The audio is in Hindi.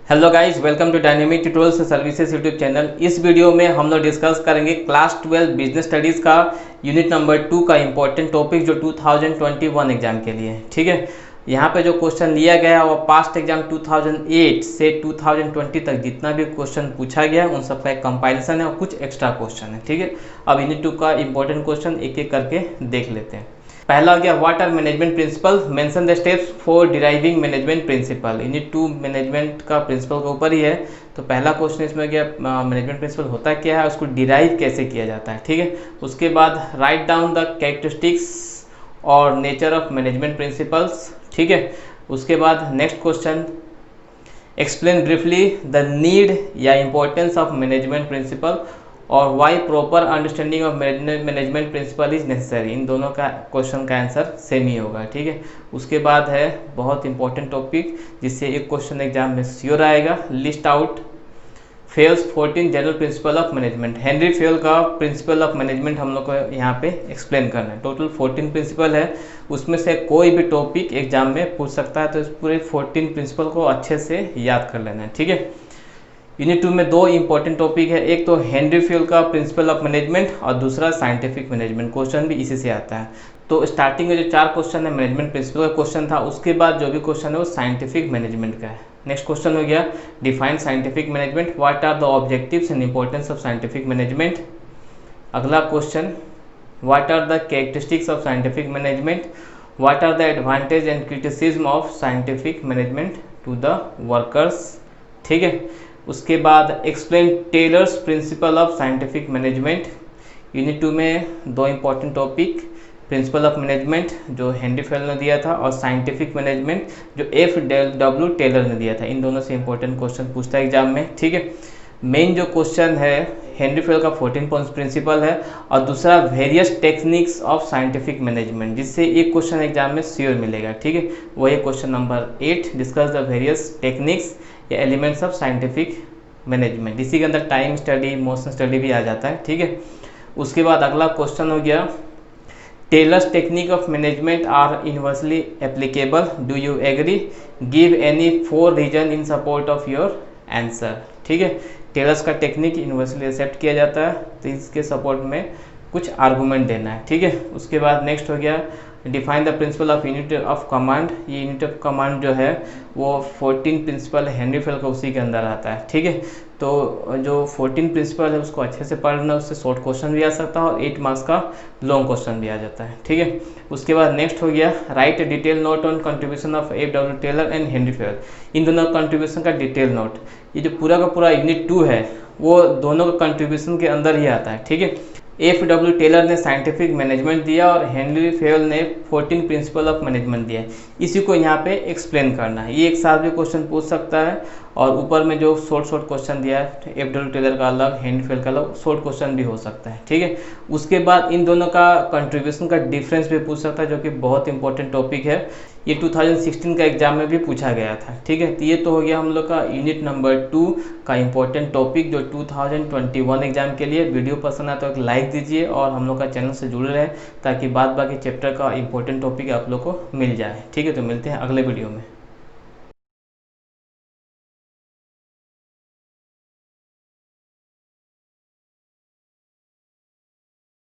Hello guys, welcome to Dynamic Tutorials Services YouTube channel. इस वीडियो में हम लोग डिस्कस करेंगे क्लास 12 बिजनेस स्टडीज़ का यूनिट नंबर 2 का इंपॉर्टेंट टॉपिक जो 2021 एग्जाम के लिए, ठीक है। यहाँ पे जो क्वेश्चन लिया गया है वो पास्ट एग्जाम 2008 से 2020 तक जितना भी क्वेश्चन पूछा गया उन सबका एक कंपाइलेशन है और कुछ एक्स्ट्रा क्वेश्चन है, ठीक है। अब यूनिट 2 का इंपॉर्टेंट क्वेश्चन एक एक करके देख लेते हैं। पहला हो गया what are management principle, mention the steps for deriving management principle. Unit 2 management का प्रिंसिपल के ऊपर ही है, तो पहला क्वेश्चन इसमें क्या मैनेजमेंट प्रिंसिपल होता क्या है, उसको डिराइव कैसे किया जाता है, ठीक है। उसके बाद राइट डाउन द कैरेक्टरिस्टिक्स और नेचर ऑफ मैनेजमेंट प्रिंसिपल्स, ठीक है। उसके बाद next question explain briefly the need या इंपॉर्टेंस ऑफ मैनेजमेंट प्रिंसिपल और why proper understanding of management principle is necessary. इन दोनों का क्वेश्चन का आंसर सेम ही होगा, ठीक है। उसके बाद है बहुत इंपॉर्टेंट टॉपिक जिससे एक क्वेश्चन एग्जाम में श्योर आएगा, list out Fayol's 14 general principle of management. Henri Fayol का प्रिंसिपल ऑफ मैनेजमेंट हम लोग को यहाँ पे एक्सप्लेन करना है। टोटल 14 प्रिंसिपल है, उसमें से कोई भी टॉपिक एग्जाम में पूछ सकता है, तो इस पूरे 14 प्रिंसिपल को अच्छे से याद कर लेना है, ठीक है। यूनिट 2 में दो इंपॉर्टेंट टॉपिक है, एक तो हेनरी फेयल का प्रिंसिपल ऑफ मैनेजमेंट और दूसरा साइंटिफिक मैनेजमेंट। क्वेश्चन भी इसी से आता है। तो स्टार्टिंग में जो 4 क्वेश्चन है मैनेजमेंट प्रिंसिपल का क्वेश्चन था, उसके बाद जो भी क्वेश्चन है वो साइंटिफिक मैनेजमेंट का है। नेक्स्ट क्वेश्चन हो गया define scientific management, what are the objectives and importance of scientific management. अगला question what are the characteristics of scientific management, what are the advantage and criticism of scientific management to the workers, ठीक है। उसके बाद explain Taylor's principle of scientific management. Unit 2 में दो important topic principle of management जो हेनरी फेयल ने दिया था और साइंटिफिक मैनेजमेंट जो FW टेलर ने दिया था। इन दोनों से इंपॉर्टेंट क्वेश्चन पूछता है एग्जाम में, ठीक है। मेन जो क्वेश्चन है हेनरी फेयल का 14 पॉइंट्स प्रिंसिपल है और दूसरा various techniques of scientific management, जिससे एक क्वेश्चन एग्जाम में श्योर मिलेगा, ठीक है। वही question number 8 discuss the various techniques या एलिमेंट्स ऑफ साइंटिफिक मैनेजमेंट। इसी के अंदर टाइम स्टडी, मोशन स्टडी भी आ जाता है, ठीक है। उसके बाद अगला क्वेश्चन हो गया Taylor's technique of management are universally applicable, do you agree, give any 4 reason in support of your answer, ठीक है। टेलर्स का टेक्निक यूनिवर्सली एक्सेप्ट किया जाता है, तो इसके सपोर्ट में कुछ आर्गूमेंट देना है, ठीक है। उसके बाद नेक्स्ट हो गया define the principle of unit of command. ये यूनिट ऑफ कमांड जो है वो 14 प्रिंसिपल हेनरी फेयल का उसी के अंदर आता है, ठीक है। तो जो 14 प्रिंसिपल है उसको अच्छे से पढ़ना, उससे शॉर्ट क्वेश्चन भी आ सकता है और 8 मार्क्स का लॉन्ग क्वेश्चन भी आ जाता है, ठीक है। उसके बाद नेक्स्ट हो गया write a detail note on contribution of FW Taylor and Henri Fayol. इन दोनों कंट्रीब्यूशन का डिटेल नोट, ये जो पूरा का पूरा यूनिट 2 है वो दोनों का कंट्रीब्यूशन के अंदर ही आता है, ठीक है। FW टेलर ने साइंटिफिक मैनेजमेंट दिया और हेनरी फेयल ने 14 प्रिंसिपल ऑफ मैनेजमेंट दिया है, इसी को यहाँ पे एक्सप्लेन करना है। ये एक साथ भी क्वेश्चन पूछ सकता है और ऊपर में जो शॉर्ट क्वेश्चन दिया है FW टेलर का अलग, हेनरी फेयल का अलग, शॉर्ट क्वेश्चन भी हो सकता है, ठीक है। उसके बाद इन दोनों का कंट्रीब्यूशन का डिफरेंस भी पूछ सकता है, जो कि बहुत इंपॉर्टेंट टॉपिक है। ये 2016 का एग्जाम में भी पूछा गया था, ठीक है। तो ये तो हो गया हम लोग का यूनिट नंबर 2 का इंपॉर्टेंट टॉपिक जो 2021 एग्जाम के लिए। वीडियो पसंद आए तो एक लाइक दीजिए और हम लोग का चैनल से जुड़े रहें ताकि बाद बाकी चैप्टर का इंपॉर्टेंट टॉपिक आप लोग को मिल जाए, ठीक है। तो मिलते हैं अगले वीडियो में।